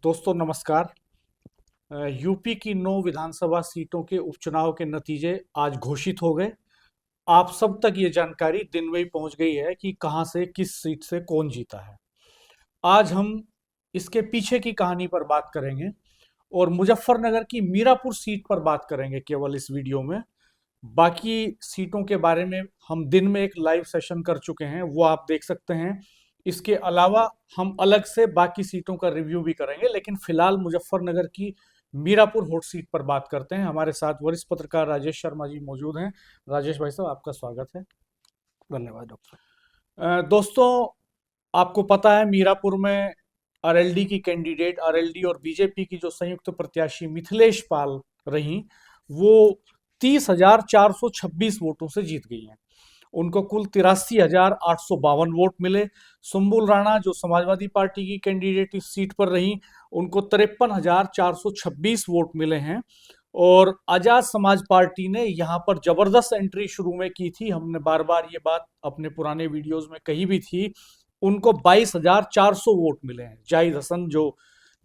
दोस्तों नमस्कार। यूपी की 9 विधानसभा सीटों के उपचुनाव के नतीजे आज घोषित हो गए। आप सब तक ये जानकारी दिन में ही पहुंच गई है कि कहां से किस सीट से कौन जीता है। आज हम इसके पीछे की कहानी पर बात करेंगे और मुजफ्फरनगर की मीरापुर सीट पर बात करेंगे केवल इस वीडियो में। बाकी सीटों के बारे में हम दिन में एक लाइव सेशन कर चुके हैं, वो आप देख सकते हैं। इसके अलावा हम अलग से बाकी सीटों का रिव्यू भी करेंगे, लेकिन फिलहाल मुजफ्फरनगर की मीरापुर हॉट सीट पर बात करते हैं। हमारे साथ वरिष्ठ पत्रकार राजेश शर्मा जी मौजूद हैं। राजेश भाई साहब, आपका स्वागत है। धन्यवाद डॉक्टर। दोस्तों, आपको पता है मीरापुर में आरएलडी की कैंडिडेट, आरएलडी और बीजेपी की जो संयुक्त प्रत्याशी मिथिलेश पाल रही, वो 30,426 वोटों से जीत गई हैं। उनको कुल 83,852 वोट मिले। सुम्बुल राणा जो समाजवादी पार्टी की कैंडिडेट इस सीट पर रही, उनको 53,426 वोट मिले हैं। और आजाद समाज पार्टी ने यहाँ पर जबरदस्त एंट्री शुरू में की थी, हमने बार बार ये बात अपने पुराने वीडियोस में कही भी थी। उनको 22,400 वोट मिले हैं। जाहिद हसन जो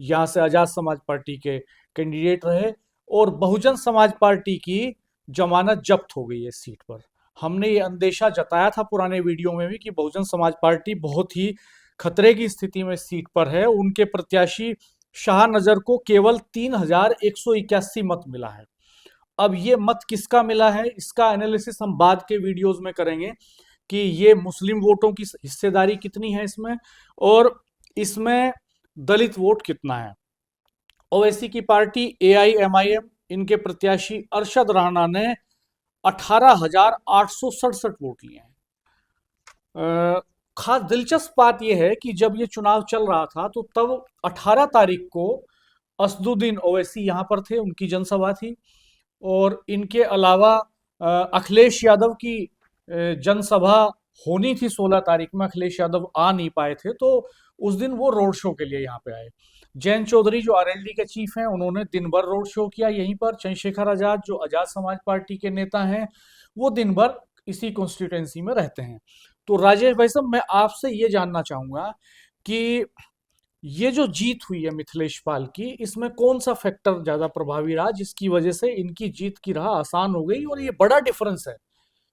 यहाँ से आजाद समाज पार्टी के कैंडिडेट रहे, और बहुजन समाज पार्टी की जमानत जब्त हो गई है इस सीट पर। हमने ये अंदेशा जताया था पुराने वीडियो में भी कि बहुजन समाज पार्टी बहुत ही खतरे की स्थिति में सीट पर है। उनके प्रत्याशी शाह नजर को केवल 3,181 मत मिला है। अब ये मत किसका मिला है, इसका एनालिसिस हम बाद के वीडियोस में करेंगे कि ये मुस्लिम वोटों की हिस्सेदारी कितनी है इसमें, और इसमें दलित वोट कितना है। ओवैसी की पार्टी AIMIM, इनके प्रत्याशी अरशद राणा ने 18,867 वोट लिए हैं। खास दिलचस्प बात यह है कि जब ये चुनाव चल रहा था तो तब 18 तारीख को असदुद्दीन ओवैसी यहाँ पर थे, उनकी जनसभा थी। और इनके अलावा अखिलेश यादव की जनसभा होनी थी 16 तारीख में, अखिलेश यादव आ नहीं पाए थे, तो उस दिन वो रोड शो के लिए यहाँ पे आए। जयंत चौधरी जो आरएलडी के चीफ हैं, उन्होंने दिन भर रोड शो किया यहीं पर। चंद्रशेखर आजाद जो आजाद समाज पार्टी के नेता हैं, वो दिन भर इसी कॉन्स्टिट्यूएंसी में रहते हैं। तो राजेश भाई साहब, मैं आपसे ये जानना चाहूंगा कि ये जो जीत हुई है मिथिलेश पाल की, इसमें कौन सा फैक्टर ज्यादा प्रभावी रहा जिसकी वजह से इनकी जीत की राह आसान हो गई। और ये बड़ा डिफरेंस है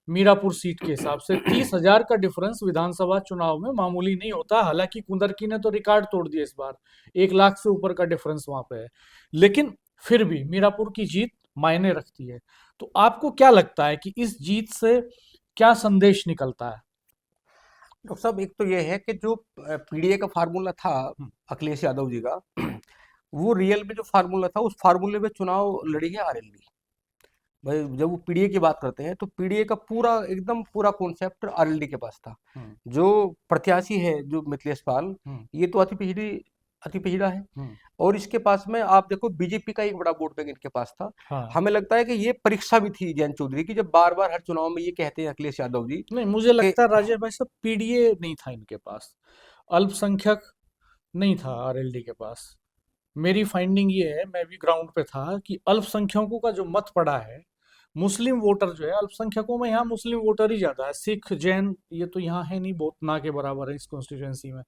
मीरापुर सीट के हिसाब से। 30,000 का डिफरेंस विधानसभा चुनाव में मामूली नहीं होता। हालांकि कुंदरकी ने तो रिकॉर्ड तोड़ दिया इस बार, 1 लाख से ऊपर का डिफरेंस वहां पे है, लेकिन फिर भी मीरापुर की जीत मायने रखती है। तो आपको क्या लगता है कि इस जीत से क्या संदेश निकलता है? डॉक्टर साहब, एक तो ये है कि जो पीडीए का फार्मूला था हम्म, अखिलेश यादव जी का, वो रियल में जो फार्मूला था, उस फार्मूले में चुनाव लड़ी है आरएलडी। भाई जब वो पीडीए की बात करते हैं तो पीडीए का पूरा एकदम पूरा कॉन्सेप्ट आरएलडी के पास था। हम्म, जो प्रत्याशी है जो मिथिलेश पाल, हम्म, ये तो अति पिछड़ा है। हम्म, और इसके पास में आप देखो बीजेपी का एक बड़ा वोट बैंक इनके पास था। हाँ। हमें लगता है कि ये परीक्षा भी थी जयंत चौधरी की, जब बार बार हर चुनाव में ये कहते हैं अखिलेश यादव जी नहीं, मुझे कि लगता है राजेश भाई साहब, पीडीए नहीं था इनके पास, अल्पसंख्यक नहीं था आरएलडी के पास। मेरी फाइंडिंग ये है, मैं भी ग्राउंड पे था, कि अल्पसंख्यकों का जो मत पड़ा है, मुस्लिम वोटर जो है, अल्पसंख्यकों में यहाँ मुस्लिम वोटर ही ज्यादा है। सिख जैन ये तो यहाँ है नहीं, बहुत ना के बराबर है इस कॉन्स्टिट्यूएंसी में।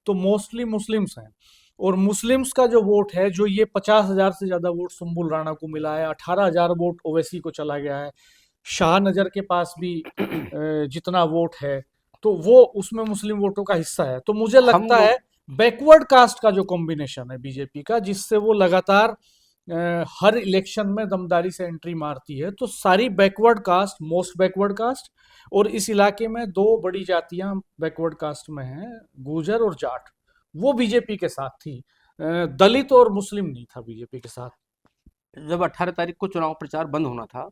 तो मोस्टली मुस्लिम्स हैं। और मुस्लिम्स का जो वोट है, जो ये 50,000 से ज्यादा वोट सुम्बुल राणा को मिला है, 18,000 वोट ओवैसी को चला गया है, शाह नजर के पास भी जितना वोट है, तो वो उसमें मुस्लिम वोटों का हिस्सा है। तो मुझे हम लगता लोग है बैकवर्ड कास्ट का जो कॉम्बिनेशन है बीजेपी का, जिससे वो लगातार हर इलेक्शन में दमदारी से एंट्री मारती है, तो सारी backward caste, most backward caste, और इस इलाके में 2 बड़ी जातियां बैकवर्ड कास्ट में हैं, गुर्जर और जाट, वो बीजेपी के साथ थी। दलित और मुस्लिम नहीं था बीजेपी के साथ। जब 18 तारीख को चुनाव प्रचार बंद होना था,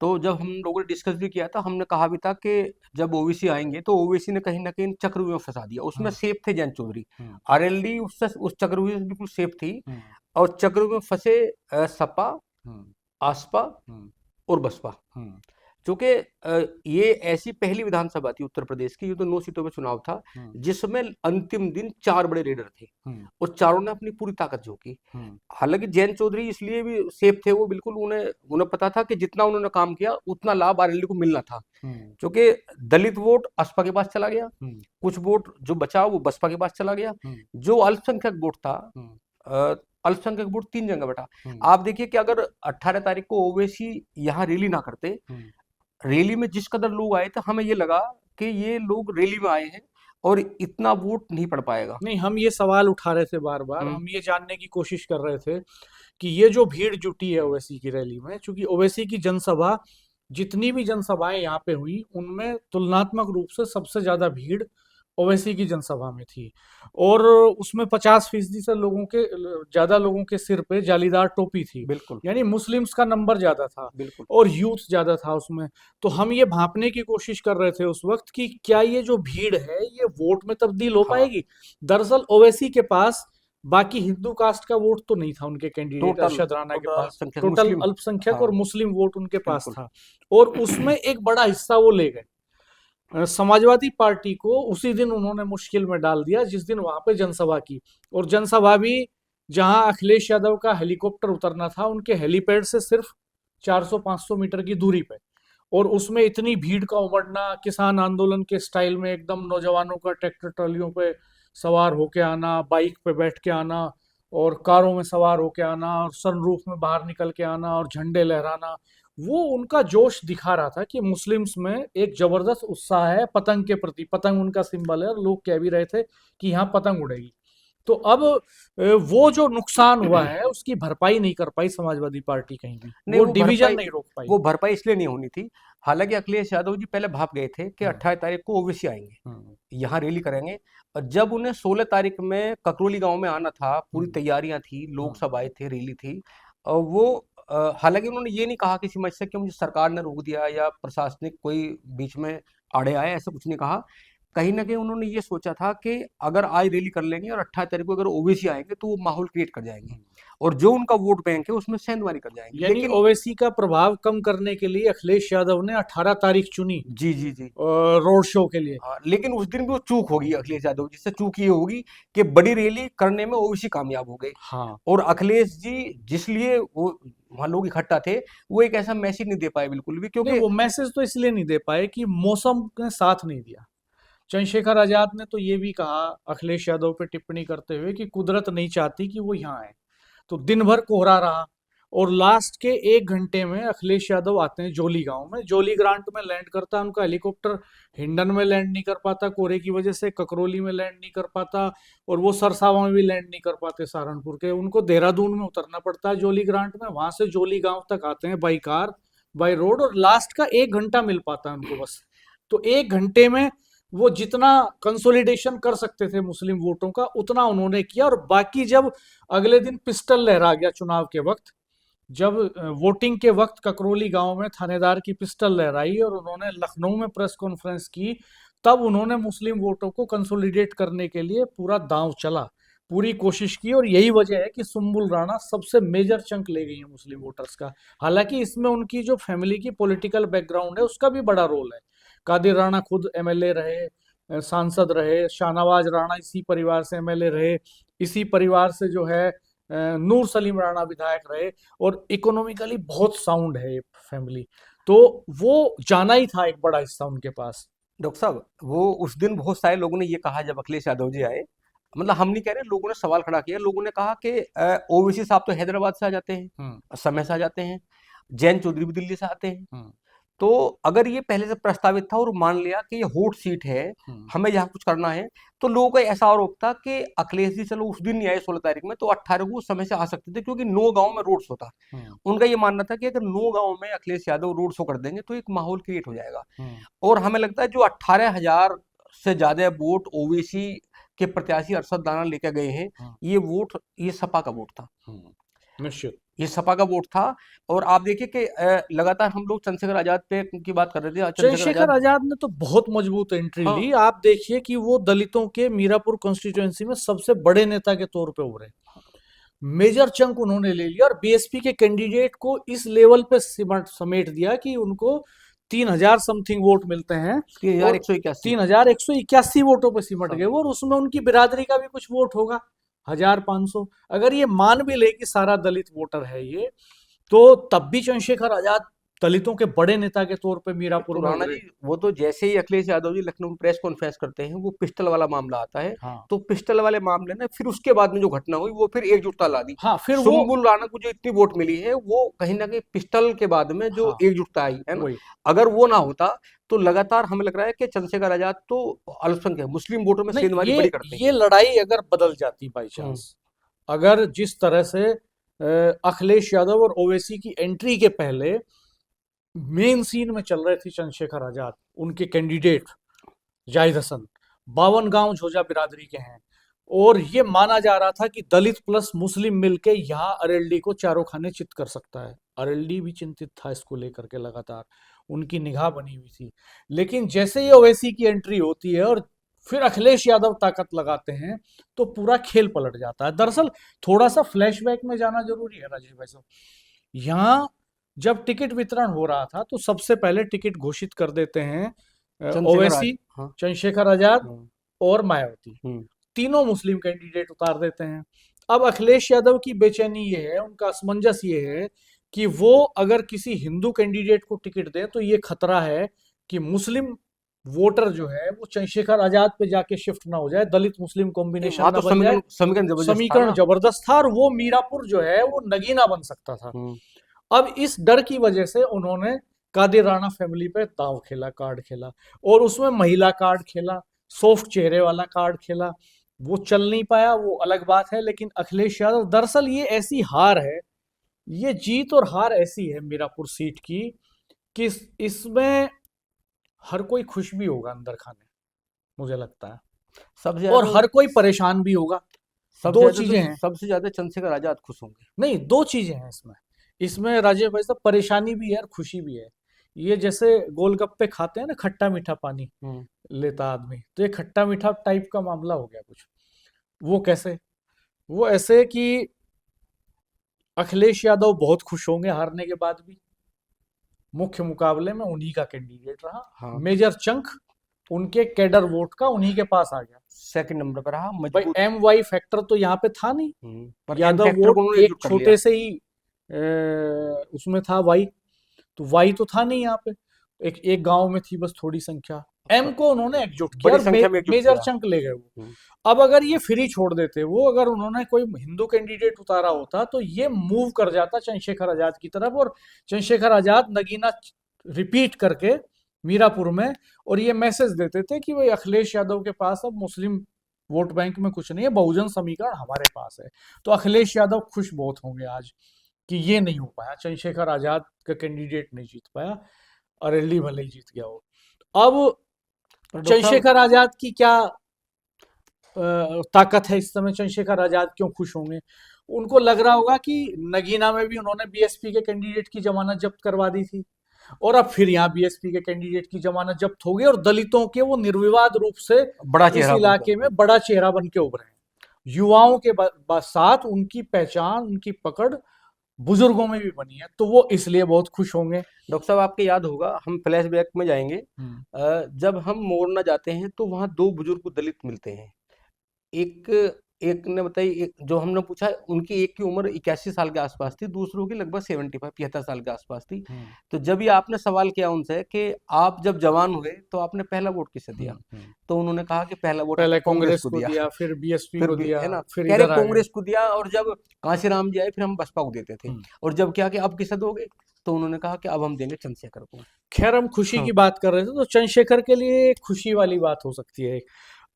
तो जब हम लोगों ने डिस्कस भी किया था, हमने कहा भी था कि जब ओवीसी आएंगे तो ओवीसी ने कहीं ना कहीं चक्रव्यूह में फंसा दिया। उसमें हम्म, सेफ थे जयंत चौधरी, हम्म, आरएलडी उस चक्रव्यूह से बिल्कुल सेफ थी। हम्म, और चक्रव्यूह में फंसे सपा, हम्म, आसपा हम्म, और बसपा। हम्म, चूंकि ये ऐसी पहली विधानसभा थी उत्तर प्रदेश की, ये तो 9 सीटों में चुनाव था, हम्म, जिसमें अंतिम दिन 4 बड़े रेडर थे हम्म, और चारों ने अपनी पूरी ताकत झोंकी। हम्म, हालांकि जयंत चौधरी इसलिए भी सेफ थे, वो बिल्कुल उन्हें उन्हें पता था कि जितना उन्होंने काम किया उतना लाभ आरएलडी को मिलना था। हम्म, क्योंकि दलित वोट असपा के पास चला गया, हम्म, कुछ वोट जो बचा वो बसपा के पास चला गया। हम्म, जो अल्पसंख्यक वोट था हम्म, अल्पसंख्यक वोट 3 जगह बैठा। हम्म। आप देखिए कि अगर 18 तारीख को ओवैसी यहाँ रैली ना करते, हम्म। रैली में जिस कदर लोग आए थे, हमें ये लगा कि ये लोग रैली में आए हैं और इतना वोट नहीं पड़ पाएगा। नहीं, हम ये सवाल उठा रहे थे बार बार, हम्म। हम ये जानने की कोशिश कर रहे थे कि ये जो भीड़ जुटी है ओवैसी की रैली में, चूंकि ओवैसी की जनसभा, जितनी भी जनसभाएं यहाँ पे हुई उनमें तुलनात्मक रूप से सबसे ज्यादा भीड़ ओवैसी की जनसभा में थी। और उसमें 50% से ज्यादा लोगों के सिर पे जालीदार टोपी थी। बिल्कुल यानी मुस्लिम्स का नंबर ज्यादा था बिल्कुल। और यूथ ज्यादा था उसमें। तो हम ये भांपने की कोशिश कर रहे थे उस वक्त कि क्या ये जो भीड़ है ये वोट में तब्दील हो हाँ, पाएगी। दरअसल ओवैसी के पास बाकी हिंदू कास्ट का वोट तो नहीं था उनके कैंडिडेट टोटल अरशद राणा के टोटल पास। अल्पसंख्यक टोटल मुस्लिम। अल्पसंख्यक हाँ, और मुस्लिम वोट उनके पास बिल्कुल। था। और उसमें एक बड़ा हिस्सा वो ले गए। समाजवादी पार्टी को उसी दिन उन्होंने मुश्किल में डाल दिया जिस दिन वहां पे जनसभा की। और जनसभा भी जहां अखिलेश यादव का हेलीकॉप्टर उतरना था उनके हेलीपैड से सिर्फ 400-500 मीटर की दूरी पे। और उसमें इतनी भीड़ का उमड़ना, किसान आंदोलन के स्टाइल में एकदम नौजवानों का ट्रैक्टर ट्रॉलियों पे सवार होके आना, बाइक पे बैठ के आना और कारों में सवार होके आना और सनरूफ में बाहर निकल के आना और झंडे लहराना, वो उनका जोश दिखा रहा था कि मुस्लिम्स में एक जबरदस्त उत्साह है पतंग के प्रति। पतंग उनका सिंबल है और लोग कह भी रहे थे कि यहाँ पतंग उड़ेगी। तो अब वो जो नुकसान हुआ है उसकी भरपाई नहीं कर पाई समाजवादी पार्टी कहीं भी, नहीं, वो डिवीजन नहीं रोक पाई। वो भरपाई इसलिए नहीं होनी थी। हालांकि अखिलेश यादव जी पहले भाप गए थे कि हम्म। 28 तारीख को ओवैसी आएंगे, हम्म। यहाँ रैली करेंगे। और जब उन्हें 16 तारीख में ककरोली गांव में आना था, पूरी हम्म। तैयारियां थी, लोग हम्म। सब आए थे, रैली थी। और वो हालांकि उन्होंने ये नहीं कहा किसी मत से कि मुझे सरकार ने रोक दिया या प्रशासनिक कोई बीच में आड़े आए, ऐसा कुछ नहीं कहा। कहीं ना कहीं उन्होंने ये सोचा था कि अगर आज रैली कर लेंगे और 28 तारीख को अगर ओबीसी आएंगे तो वो माहौल क्रिएट कर जाएंगे और जो उनका वोट बैंक है उसमें सेंधमारी कर जाएंगे। यानी लेकिन ओवैसी का प्रभाव कम करने के लिए अखिलेश यादव ने 18 तारीख चुनी जी जी जी। रोड शो के लिए। हाँ, लेकिन उस दिन भी वो चूक होगी अखिलेश यादव जी से। चूक ये होगी कि बड़ी रैली करने में ओवैसी कामयाब हो गए हाँ। और अखिलेश जी जिस लिए वो वहां लोग इकट्ठा थे वो एक ऐसा मैसेज नहीं दे पाए बिल्कुल भी, नहीं, क्योंकि वो मैसेज तो इसलिए नहीं दे पाए कि मौसम ने साथ नहीं दिया। चंद्रशेखर आजाद ने तो ये भी कहा अखिलेश यादव पे टिप्पणी करते हुए कि कुदरत नहीं चाहती कि वो यहाँ आए। तो दिन भर कोहरा रहा और लास्ट के 1 घंटे में अखिलेश यादव आते हैं जोली गांव में। जोली ग्रांट में लैंड करता है उनका हेलीकॉप्टर, हिंडन में लैंड नहीं कर पाता कोहरे की वजह से, ककरौली में लैंड नहीं कर पाता और वो सरसावा में भी लैंड नहीं कर पाते सहारनपुर के। उनको देहरादून में उतरना पड़ता है जोली ग्रांट में, वहां से जोली गांव तक आते हैं बाई कार, बाई रोड, और लास्ट का 1 घंटा मिल पाता है उनको बस। तो 1 घंटे में वो जितना कंसोलिडेशन कर सकते थे मुस्लिम वोटों का उतना उन्होंने किया। और बाकी जब अगले दिन पिस्टल लहरा गया चुनाव के वक्त, जब वोटिंग के वक्त ककरौली गांव में थानेदार की पिस्टल लहराई और उन्होंने लखनऊ में प्रेस कॉन्फ्रेंस की, तब उन्होंने मुस्लिम वोटों को कंसोलिडेट करने के लिए पूरा दांव चला, पूरी कोशिश की। और यही वजह है कि सुम्बुल राणा सबसे मेजर चंक ले गई है मुस्लिम वोटर्स का। हालांकि इसमें उनकी जो फैमिली की पॉलिटिकल बैकग्राउंड है उसका भी बड़ा रोल है। कादिर राणा खुद एमएलए रहे, सांसद रहे, शाहनवाज राणा इसी परिवार से एमएलए रहे, इसी परिवार से जो है नूर सलीम राणा विधायक रहे, और इकोनॉमिकली बहुत साउंड है ये फैमिली। तो वो जाना ही था एक बड़ा हिस्सा उनके पास। डॉक्टर साहब वो उस दिन बहुत सारे लोगों ने ये कहा जब अखिलेश यादव जी आए, मतलब हम नहीं कह रहे, लोगों ने सवाल खड़ा किया, लोगों ने कहा कि ओवैसी साहब तो हैदराबाद से आ जाते हैं, हम्म। समय से आ जाते हैं, जैन चौधरी भी दिल्ली से आते हैं। हम्म। तो अगर ये पहले से प्रस्तावित था और मान लिया कि ये हॉट सीट है, हम्म। हमें यहाँ कुछ करना है, तो लोगों का ऐसा आरोप था कि अखिलेश जी चलो उस दिन नहीं आए 16 तारीख में, तो 18 को उस समय से आ सकते थे क्योंकि 9 गांव में रोड शो था। हम्म। उनका ये मानना था कि अगर 9 गांव में अखिलेश यादव रोड शो कर देंगे तो एक माहौल क्रिएट हो जाएगा। हम्म। और हमें लगता है जो 18,000 से ज्यादा वोट ओवैसी के प्रत्याशी अरशद राणा लेकर गए हैं, ये वोट ये सपा का वोट था, निश्चित ये सपा का वोट था। और आप देखिए कि लगातार हम लोग चंद्रशेखर आजाद पे की बात कर रहे थे, चंद्रशेखर आजाद ने तो बहुत मजबूत एंट्री हाँ ली। आप देखिए कि वो दलितों के मीरापुर कॉन्स्टिट्यूएंसी में सबसे बड़े नेता के तौर पे उभरे, मेजर चंक उन्होंने ले लिया और बीएसपी के कैंडिडेट को इस लेवल पे समेट दिया कि उनको 3,000 समथिंग वोट मिलते हैं और 3,181 3,181 वोटों पे सिमट गए हाँ। वो, और उसमें उनकी बिरादरी का भी कुछ वोट होगा 1,500। अगर ये मान भी ले कि सारा दलित वोटर है ये, तो तब भी चंद्रशेखर आजाद दलितों के बड़े नेता के तौर पे मीरापुर तो में राणा उभरे। जी, वो तो जैसे ही अखिलेश यादव जी लखनऊ में प्रेस कॉन्फ्रेंस करते हैं, वो पिस्टल वाला मामला आता है, हाँ तो पिस्टल वाले मामले ने फिर उसके बाद में जो घटना हुई वो फिर एकजुटता ला दी। हाँ, फिर वो, सुम्बुल राणा को जो इतनी वोट मिली है वो कहीं ना कहीं पिस्टल के बाद में जो हाँ एकजुटता आई है ना, वही, अगर वो ना होता तो लगातार हमें लग रहा है कि चंद्रशेखर आजाद तो अल्पसंख्यक मुस्लिम वोटों में नहीं सेंधमारी ये बड़ी करते ये हैं। लड़ाई अगर बदल जाती बाई हम्म, चांस, अगर जिस तरह से अखिलेश यादव और ओवैसी की एंट्री के पहले मेन सीन में चल रहे थे चंद्रशेखर आजाद, उनके कैंडिडेट जाहिद हसन 52 गांव झोजा बिरादरी के हैं, और ये माना जा रहा था कि दलित प्लस मुस्लिम मिलके यहाँ अरेल्डी को चारों खाने चित कर सकता है। अरेल्डी भी चिंतित था इसको लेकर के, लगातार उनकी निगाह बनी हुई थी। लेकिन जैसे ही ओवैसी की एंट्री होती है और फिर अखिलेश यादव ताकत लगाते हैं, तो पूरा खेल पलट जाता है। दरअसल थोड़ा सा फ्लैशबैक में जाना जरूरी है राजेश भाई साहब। यहाँ जब टिकट वितरण हो रहा था तो सबसे पहले टिकट घोषित कर देते हैं चंद्रशेखर आज, ओवैसी, हाँ, चंद्रशेखर आजाद हम्म, और मायावती, हम्म, तीनों मुस्लिम कैंडिडेट उतार देते हैं। अब अखिलेश यादव की बेचैनी ये है, उनका असमंजस ये है कि वो अगर किसी हिंदू कैंडिडेट को टिकट दें तो ये खतरा है कि मुस्लिम वोटर जो है वो चंद्रशेखर आजाद पे जाके शिफ्ट ना हो जाए, दलित मुस्लिम नहीं, कॉम्बिनेशन वहां ना तो बन जाए। समीकरण समीकरण जबरदस्त था समीकरण ना। जबरदस्त था और वो मीरापुर जो है वो नगीना बन सकता था। हम्म, अब इस डर की वजह से उन्होंने कादिर राणा फैमिली पे दांव खेला, कार्ड खेला, और उसमें महिला कार्ड खेला, सॉफ्ट चेहरे वाला कार्ड खेला। वो चल नहीं पाया, वो अलग बात है। लेकिन अखिलेश यादव, दरअसल ये ऐसी हार है, ये जीत और हार ऐसी है मीरापुर सीट की कि इसमें हर कोई खुश भी होगा अंदर खाने, मुझे लगता है, सबसे और ज्यादा हर कोई परेशान भी होगा। सबसे दो ज्यादा तो चीजें हैं, सबसे ज्यादा चंद्रशेखर आजाद खुश होंगे। नहीं दो चीजें हैं इसमें। इसमें राजेश भाई साहब परेशानी भी है और खुशी भी है। ये जैसे गोलगप्पे खाते हैं ना, खट्टा मीठा पानी हम्म, लेता आदमी, तो ये खट्टा मीठा टाइप का मामला हो गया कुछ। वो कैसे? वो ऐसे कि अखिलेश यादव बहुत खुश होंगे हारने के बाद भी, मुख्य मुकाबले में उन्हीं का कैंडिडेट रहा, हाँ, मेजर चंक उनके कैडर वोट का उन्हीं के पास आ गया। सेकंड नंबर पर रहा भाई मजबूत। एम वाई फैक्टर तो यहाँ पे था नहीं, पर एम यादव फैक्टर को वोट उन्होंने एक एकजुट कर लिया। छोटे से ही उसमें था वाई, तो वाई तो था नहीं यहाँ पे, एक एक गांव में थी बस थोड़ी संख्या। एम ब- को उन्होंने एकजुट किया बड़ी और संख्या में एकजुट मेजर किया। चंक ले गए वो। हम्म, अब अगर ये फ्री छोड़ देते, वो अगर उन्होंने कोई हिंदू कैंडिडेट उतारा होता तो ये मूव कर जाता चंद्रशेखर आजाद की तरफ, और चंद्रशेखर आजाद नगीना रिपीट करके मीरापुर में, और ये मैसेज देते थे कि भाई अखिलेश यादव के पास अब मुस्लिम वोट बैंक में कुछ नहीं है, बहुजन समीकरण हमारे पास है। तो अखिलेश यादव खुश बहुत होंगे आज कि ये नहीं हो पाया, चंद्रशेखर आजाद का कैंडिडेट नहीं जीत पाया, अरेली भले ही जीत गया हो। अब पर डॉक्टर साहब, चंद्रशेखर आजाद की क्या ताकत है इस समय? चंद्रशेखर आजाद क्यों खुश होंगे? उनको लग रहा होगा कि नगीना में भी उन्होंने बीएसपी के कैंडिडेट की जमानत जब्त करवा दी थी, और अब फिर यहाँ बीएसपी के कैंडिडेट की जमानत जब्त हो गई, और दलितों के वो निर्विवाद रूप से बड़ा इस चेहरा बन इलाके गया। में बड़ा चेहरा बन के उभरे हैं। युवाओं के साथ उनकी पहचान, उनकी पकड़ बुजुर्गों में भी बनी है, तो वो इसलिए बहुत खुश होंगे। डॉक्टर साहब, आपके याद होगा, हम फ्लैशबैक में जाएंगे। हम्म, जब हम मोरना जाते हैं तो वहाँ दो बुजुर्ग दलित मिलते हैं। एक एक ने बताई, जो हमने पूछा, उनकी एक की उम्र 81 साल के आसपास थी, दूसरों की लगभग 75 साल के आसपास थी। हम्म, तो जब ये आपने सवाल किया उनसे कि आप जब जवान हुए तो आपने पहला वोट किसे दिया, हम्म। तो उन्होंने कहा कि पहला वोट पहले हमने कांग्रेस कांग्रेस को को दिया। दिया, फिर बीएसपी फिर को भी दिया, है ना, फिर कह रहे इधर आ गए। कांग्रेस को दिया, और जब कांशीराम जी आए फिर हम बसपा को देते थे। हम्म। और जब क्या कि अब किसे दोगे, तो उन्होंने कहा कि अब हम देंगे चंद्रशेखर को। खैर, हम खुशी हाँ, की बात कर रहे थे तो चंद्रशेखर के लिए एक खुशी वाली बात हो सकती है।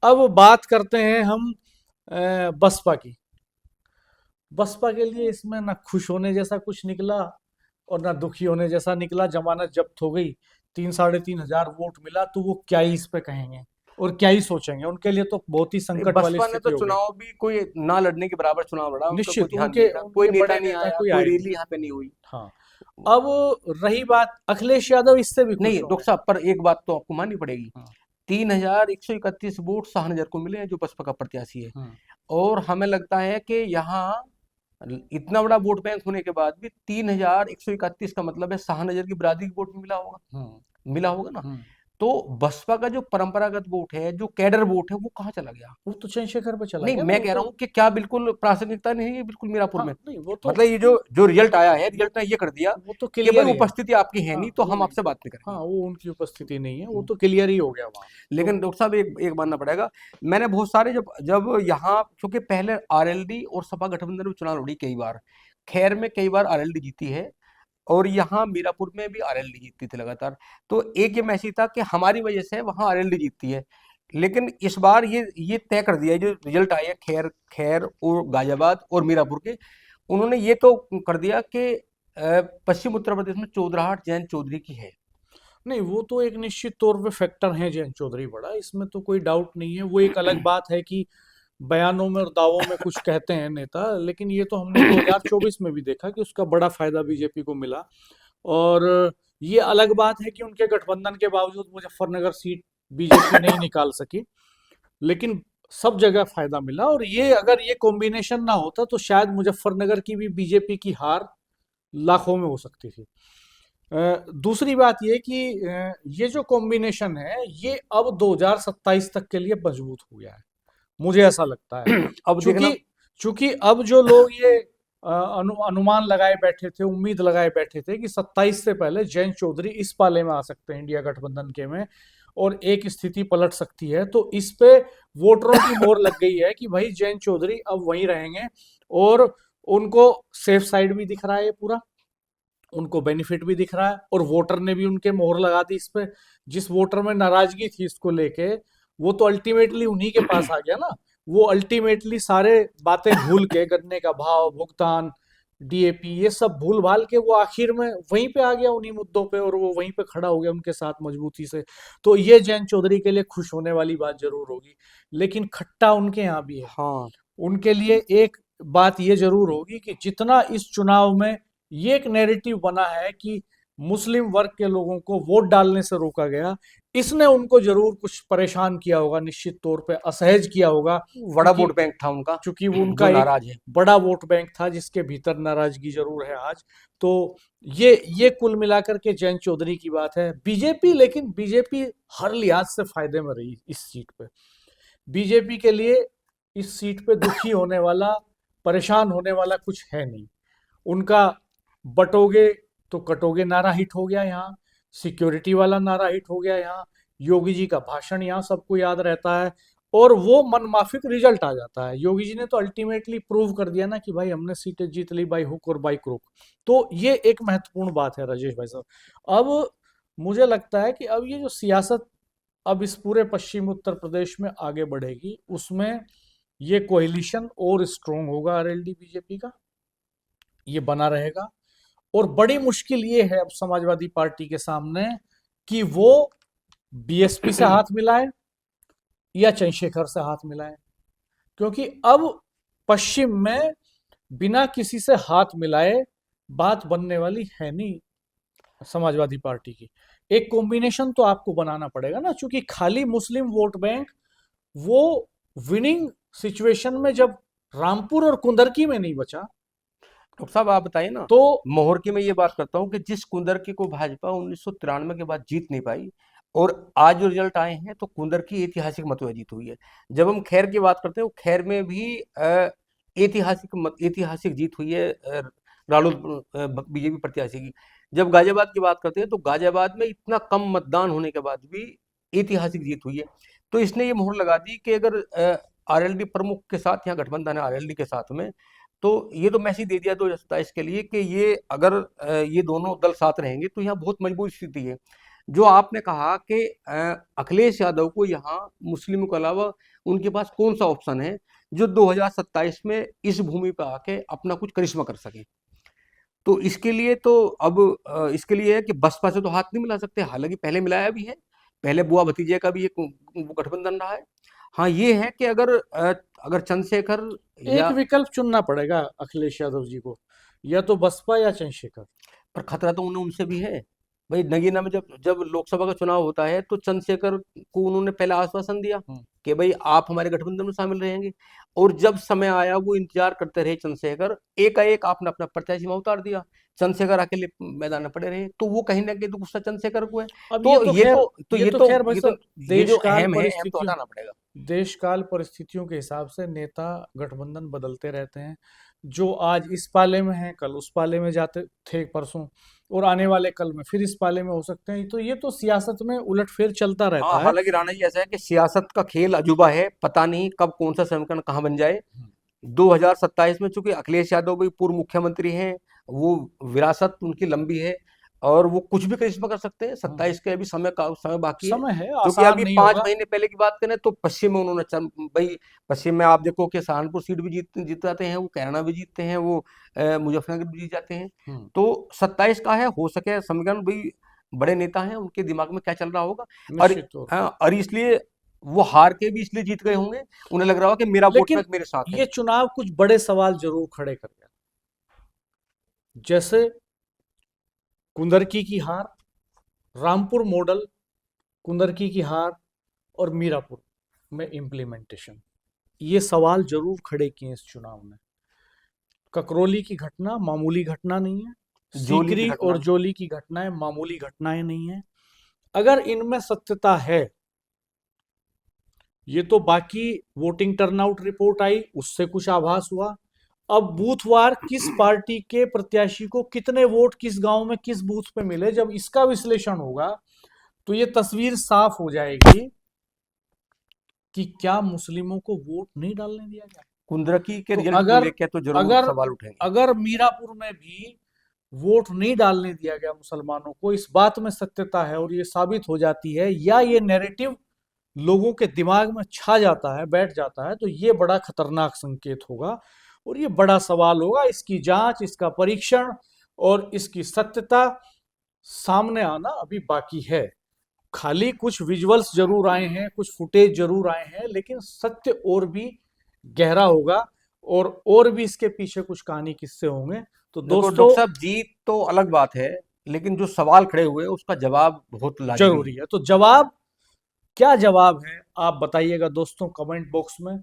अब बात करते हैं हम बसपा की। बसपा के लिए इसमें ना खुश होने जैसा कुछ निकला और ना दुखी होने जैसा निकला। जमानत जब्त हो गई, 3-3.5 हजार वोट मिला, तो वो क्या ही इस पे कहेंगे और क्या ही सोचेंगे? उनके लिए तो बहुत ही नहीं, संकट वाली बसपा ने स्थिति तो हो गई। चुनाव भी कोई ना लड़ने के बराबर चुनाव लड़ा, उनका कोई निश्चित ध्यान उनके नहीं था, कोई उनके नेता बड़े नहीं नेता आया, कोई कोई आए नहीं। रैली यहाँ पे नहीं हुई। हाँ, अब रही बात, अखिलेश यादव इससे भी नहीं खुश डॉक्टर होंगे। साहब, पर एक बात तो आपको माननी पड़ेगी, हाँ, 3131 वोट शाहनजर को मिले हैं, जो बसपा का प्रत्याशी है। हाँ, और हमें लगता है कि यहाँ इतना बड़ा वोट बैंक होने के बाद भी 3131 का मतलब है शाहनजर की बिरादरी की वोट भी मिला होगा, हाँ, मिला होगा ना। हाँ। तो बसपा का जो परंपरागत वोट है, जो कैडर वोट है, वो कहाँ चला गया? वो तो चंद्रशेखर पे चला नहीं, गया ना, मैं वो कह रहा तो। हूँ कि क्या बिल्कुल प्रासंगिकता नहीं है बिल्कुल मीरापुर हाँ में? नहीं, वो तो, मतलब ये जो जो रिजल्ट आया है, रिजल्ट ने ये कर दिया वो तो कि भाई क्लियर ही है। उपस्थिति आपकी है हाँ नहीं, तो वो हम नहीं, आपसे वो बात नहीं हाँ करेंगे। वो उनकी उपस्थिति नहीं है, वो तो क्लियर ही हो गया वहाँ तो। लेकिन डॉक्टर साहब, एक एक मानना पड़ेगा, मैंने बहुत सारे, जब जब यहाँ, क्योंकि पहले आरएलडी और सपा गठबंधन में चुनाव लड़ी कई बार, खैर में कई बार आरएलडी जीती है, और यहाँ मीरापुर में भी आरएलडी जीतती थी लगातार। तो एक ये मैसेज था कि हमारी वजह से वहाँ आरएलडी जीतती है। लेकिन इस बार ये तय कर दिया है, जो रिजल्ट आए हैं खैर खैर और गाजियाबाद और मीरापुर के, उन्होंने ये तो कर दिया कि पश्चिम उत्तर प्रदेश में चौधराहट जयंत चौधरी की है। नहीं, वो तो एक निश्चित तौर पे फैक्टर है जयंत चौधरी बड़ा, इसमें तो कोई डाउट नहीं है। वो एक अलग बात है कि बयानों में और दावों में कुछ कहते हैं नेता, लेकिन ये तो हमने 2024 में भी देखा कि उसका बड़ा फायदा बीजेपी को मिला। और ये अलग बात है कि उनके गठबंधन के बावजूद मुजफ्फरनगर सीट बीजेपी नहीं निकाल सकी, लेकिन सब जगह फायदा मिला। और ये अगर ये कॉम्बिनेशन ना होता तो शायद मुजफ्फरनगर की भी बीजेपी की हार लाखों में हो सकती थी। दूसरी बात ये कि ये जो कॉम्बिनेशन है ये अब 2027 तक के लिए मजबूत हो गया है, मुझे ऐसा लगता है। अब देखना। चूंकि चूंकि अब जो लोग ये अनुमान लगाए बैठे थे, उम्मीद लगाए बैठे थे कि 27 से पहले जयंत चौधरी इस पाले में आ सकते हैं इंडिया गठबंधन के में, और एक स्थिति पलट सकती है, तो इस पे वोटरों की मोहर लग गई है कि भाई जयंत चौधरी अब वहीं रहेंगे। और उनको सेफ साइड भी दिख रहा है ये पूरा, उनको बेनिफिट भी दिख रहा है, और वोटर ने भी उनके मोहर लगा दी इस पे। जिस वोटर में नाराजगी थी इसको लेके, वो तो अल्टीमेटली उन्हीं के पास आ गया ना। वो अल्टीमेटली सारे बातें भूल के, गन्ने का भाव, भुगतान, डीएपी, ये सब भूल भाल के वो आखिर में वहीं पे आ गया उन्हीं मुद्दों पे, और वो वहीं पे खड़ा हो गया उनके साथ मजबूती से। तो ये जयंत चौधरी के लिए खुश होने वाली बात जरूर होगी, लेकिन खट्टा उनके यहाँ भी है। हाँ, उनके लिए एक बात ये जरूर होगी कि जितना इस चुनाव में ये एक नैरेटिव बना है कि मुस्लिम वर्ग के लोगों को वोट डालने से रोका गया, इसने उनको जरूर कुछ परेशान किया होगा, निश्चित तौर पे असहज किया होगा। बड़ा क्योंकि वोट बैंक था उनका, चूंकि वो जो उनका एक नाराज है। बड़ा वोट बैंक था जिसके भीतर नाराजगी जरूर है आज। तो ये कुल मिलाकर के जयंत चौधरी की बात है। बीजेपी, लेकिन बीजेपी हर लिहाज से फायदे में रही इस सीट पे। बीजेपी के लिए इस सीट पे दुखी होने वाला, परेशान होने वाला कुछ है नहीं। उनका बटोगे तो कटोगे नारा हिट हो गया यहाँ, सिक्योरिटी वाला नारा हिट हो गया यहाँ, योगी जी का भाषण यहाँ सबको याद रहता है, और वो मनमाफिक रिजल्ट आ जाता है। योगी जी ने तो अल्टीमेटली प्रूव कर दिया ना कि भाई हमने सीटें जीत ली बाई हुक और बाई क्रुक। तो ये एक महत्वपूर्ण बात है राजेश भाई साहब। अब मुझे लगता है कि अब ये जो सियासत अब इस पूरे पश्चिम उत्तर प्रदेश में आगे बढ़ेगी, उसमें ये कोलिशन और स्ट्रोंग होगा आरएलडी बीजेपी का, ये बना रहेगा। और बड़ी मुश्किल ये है अब समाजवादी पार्टी के सामने कि वो बीएसपी से हाथ मिलाए या चंद्रशेखर से हाथ मिलाए, क्योंकि अब पश्चिम में बिना किसी से हाथ मिलाए बात बनने वाली है नहीं समाजवादी पार्टी की। एक कॉम्बिनेशन तो आपको बनाना पड़ेगा ना, क्योंकि खाली मुस्लिम वोट बैंक वो विनिंग सिचुएशन में जब रामपुर और कुंदरकी में नहीं बचा, डॉक्टर साहब, आप बताइए ना। तो मोहर की मैं ये बात करता हूँ कि जिस कुंदरकी को भाजपा 1993 के बाद जीत नहीं पाई, और आज जो रिजल्ट आए हैं, तो कुंदरकी ऐतिहासिक मतों से जीत हुई है। जब हम खैर की बात करते हैं, खैर में भी ऐतिहासिक जीत हुई है रालोद बीजेपी प्रत्याशी की। जब गाजियाबाद की बात करते हैं, तो गाजियाबाद में इतना कम मतदान होने के बाद भी ऐतिहासिक जीत हुई है। तो इसने ये मोहर लगा दी कि अगर आरएलडी प्रमुख के साथ यहाँ गठबंधन है आरएलडी के साथ में, तो ये तो मैसेज दे दिया 2027 के लिए कि ये अगर ये दोनों दल साथ रहेंगे तो यहाँ बहुत मजबूत स्थिति है। जो आपने कहा कि अखिलेश यादव को यहाँ मुस्लिमों के अलावा उनके पास कौन सा ऑप्शन है जो 2027 में इस भूमि पर आके अपना कुछ करिश्मा कर सके। तो इसके लिए तो अब इसके लिए है कि बसपा से तो हाथ नहीं मिला सकते, हालांकि पहले मिलाया भी है, पहले बुआ भतीजे का भी एक गठबंधन रहा है। हाँ, ये है कि अगर चंद्रशेखर एक या, विकल्प चुनना पड़ेगा अखिलेश यादव जी को, या तो बसपा या चंद्रशेखर। पर खतरा तो उन्हें उनसे भी है। भाई नगीना में जब जब लोकसभा का चुनाव होता है, तो चंद्रशेखर को उन्होंने पहले आश्वासन दिया कि भाई आप हमारे गठबंधन में शामिल रहेंगे। और जब समय आया वो इंतजार करते रहे चंद्रशेखर, एकाएक आपने अपना प्रत्याशी वहां उतार दिया, चंद्रशेखर अकेले मैदान में पड़े रहे, तो वो कहीं ना कहीं तो गुस्सा चंद्रशेखर को है। अब तो ये तो तो ये ये तो तो खैर भाई ये तो साहब, ये जो देशकाल अहम है, अहम तो परिस्थितियों हटाना पड़ेगा। देशकाल परिस्थितियों के हिसाब से नेता गठबंधन बदलते रहते हैं। जो आज इस पाले में है कल उस पाले में जाते थे परसों, और आने वाले कल में फिर इस पाले में हो सकते हैं। तो ये तो सियासत में उलटफेर चलता हाँ, रहता है। हालांकि राणा जी ऐसा है कि सियासत का खेल अजूबा है, पता नहीं कब कौन सा समीकरण कहाँ बन जाए। 2027 में चूंकि अखिलेश यादव भी पूर्व मुख्यमंत्री हैं, वो विरासत उनकी लंबी है और वो कुछ भी करिश्मा कर सकते हैं। 27 के अभी समय बाकी है। समय है, क्योंकि आसान अभी नहीं 5 महीने होगा। पहले की बात करें तो पश्चिम में उन्होंने भाई, पश्चिम में आप देखो कि सहारनपुर सीट भी जीत जाते हैं, वो कैराना भी जीतते हैं, वो मुजफ्फरनगर भी जीत जाते हैं। हम्म, तो 27 का है, हो सके समीकरण भाई, बड़े नेता हैं, उनके दिमाग में क्या चल रहा होगा। और निश्चित तौर पे। हाँ, और इसलिए वो हार के भी इसलिए जीत गए होंगे, उन्हें लग रहा होगा कि मेरा वोट लेकिन बैंक मेरे साथ है। ये चुनाव कुछ बड़े सवाल जरूर खड़े कर गया, जैसे कुंदरकी की हार, रामपुर मॉडल, कुंदरकी की हार, और मीरापुर में इम्प्लीमेंटेशन, ये सवाल जरूर खड़े किए इस चुनाव ने। ककरौली की घटना मामूली घटना नहीं है, जोली की सीकरी और घटना। जोली की घटनाएं मामूली घटनाएं नहीं है। अगर इनमें सत्यता है, ये तो बाकी वोटिंग टर्नआउट रिपोर्ट आई उससे कुछ आभास हुआ। अब बूथवार किस पार्टी के प्रत्याशी को कितने वोट किस गांव में किस बूथ पे मिले, जब इसका विश्लेषण होगा तो ये तस्वीर साफ हो जाएगी कि क्या मुस्लिमों को वोट नहीं डालने दिया गया। कुंदरकी के तो रिजल्ट को अगर लेके तो जरूर अगर सवाल उठेंगे। अगर मीरापुर में भी वोट नहीं डालने दिया गया मुसलमानों को, इस बात में सत्यता है और ये साबित हो जाती है, या ये नैरेटिव लोगों के दिमाग में छा जाता है, बैठ जाता है, तो ये बड़ा खतरनाक संकेत होगा और ये बड़ा सवाल होगा। इसकी जांच, इसका परीक्षण और इसकी सत्यता सामने आना अभी बाकी है। खाली कुछ विजुअल्स जरूर आए हैं, कुछ फुटेज जरूर आए हैं, लेकिन सत्य और भी गहरा होगा और भी इसके पीछे कुछ कहानी किस्से होंगे। तो देखो दोस्तों, डॉक्टर साहब, जीत तो अलग बात है, लेकिन जो सवाल खड़े हुए हैं उसका जवाब बहुत लाजमी जरूरी है। है। तो जवाब, क्या जवाब है आप बताइएगा दोस्तों कमेंट बॉक्स में।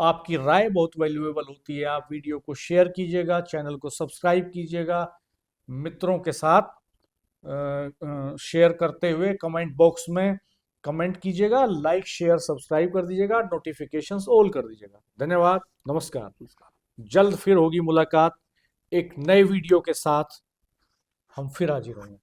आपकी राय बहुत वैल्यूएबल होती है। आप वीडियो को शेयर कीजिएगा, चैनल को सब्सक्राइब कीजिएगा, मित्रों के साथ शेयर करते हुए कमेंट बॉक्स में कमेंट कीजिएगा, लाइक शेयर सब्सक्राइब कर दीजिएगा, नोटिफिकेशंस ऑल कर दीजिएगा। धन्यवाद, नमस्कार। जल्द फिर होगी मुलाकात एक नए वीडियो के साथ, हम फिर हाजिर होंगे।